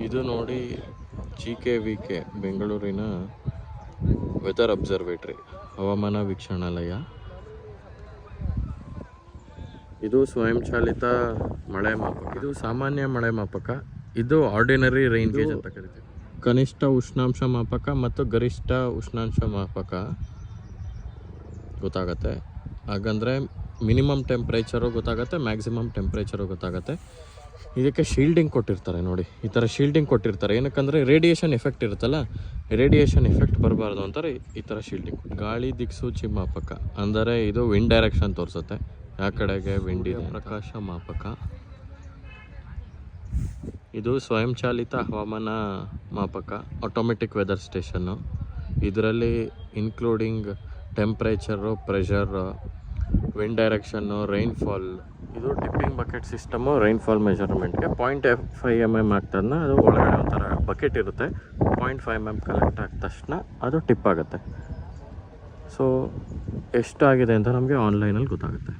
ಇದು ನೋಡಿ GKVK ಬೆಂಗಳೂರಿನ ವೆದರ್ ಅಬ್ಸರ್ವೇಟರಿ ಹವಾಮಾನ ವೀಕ್ಷಣಾಲಯ. ಇದು ಸ್ವಯಂಚಾಲಿತ ಮಳೆ ಮಾಪಕ. ಇದು ಸಾಮಾನ್ಯ ಮಳೆ ಮಾಪಕ. ಇದು ಆರ್ಡಿನರಿ ರೈನ್ ಗೇಜ್ ಅಂತ ಕರಿತೀವಿ. ಕನಿಷ್ಠ ಉಷ್ಣಾಂಶ ಮಾಪಕ ಮತ್ತು ಗರಿಷ್ಠ ಉಷ್ಣಾಂಶ ಮಾಪಕ ಗೊತ್ತಾಗತ್ತೆ. ಹಾಗಂದರೆ ಮಿನಿಮಮ್ ಟೆಂಪ್ರೇಚರು ಗೊತ್ತಾಗುತ್ತೆ, ಮ್ಯಾಕ್ಸಿಮಮ್ ಟೆಂಪ್ರೇಚರು ಗೊತ್ತಾಗುತ್ತೆ. ಇದಕ್ಕೆ ಶೀಲ್ಡಿಂಗ್ ಕೊಟ್ಟಿರ್ತಾರೆ ನೋಡಿ, ಈ ಥರ ಶೀಲ್ಡಿಂಗ್ ಕೊಟ್ಟಿರ್ತಾರೆ. ಏನಕ್ಕಂದರೆ ರೇಡಿಯೇಷನ್ ಎಫೆಕ್ಟ್ ಇರುತ್ತಲ್ಲ, ರೇಡಿಯೇಷನ್ ಎಫೆಕ್ಟ್ ಬರಬಾರ್ದು ಅಂತಾರೆ ಈ ಥರ ಶೀಲ್ಡಿಂಗ್. ಗಾಳಿ ದಿಕ್ಸೂಚಿ ಮಾಪಕ ಅಂದರೆ ಇದು ವಿಂಡ್ ಡೈರೆಕ್ಷನ್ ತೋರಿಸುತ್ತೆ, ಯಾವ ಕಡೆಗೆ ವಿಂಡ್ ಇದೆ. ಪ್ರಕಾಶ ಮಾಪಕ. ಇದು ಸ್ವಯಂಚಾಲಿತ ಹವಾಮಾನ ಮಾಪಕ, ಆಟೋಮೆಟಿಕ್ ವೆದರ್ ಸ್ಟೇಷನ್ನು. ಇದರಲ್ಲಿ including temperature, pressure, wind direction, rainfall. ಇದು ಟಿಪ್ಪಿಂಗ್ ಬಕೆಟ್ ಸಿಸ್ಟಮು ರೈನ್ಫಾಲ್ ಮೆಜರ್ಮೆಂಟ್ಗೆ. 0.5 mm ಆಗ್ತದನ್ನ ಅದು ಒಳಗಡೆ ಒಂಥರ ಬಕೆಟ್ ಇರುತ್ತೆ. 0.5 mm ಕಲೆಕ್ಟ್ ಆದ ತಕ್ಷಣ ಅದು ಟಿಪ್ ಆಗುತ್ತೆ. ಸೊ ಎಷ್ಟಾಗಿದೆ ಅಂತ ನಮಗೆ ಆನ್ಲೈನಲ್ಲಿ ಗೊತ್ತಾಗುತ್ತೆ.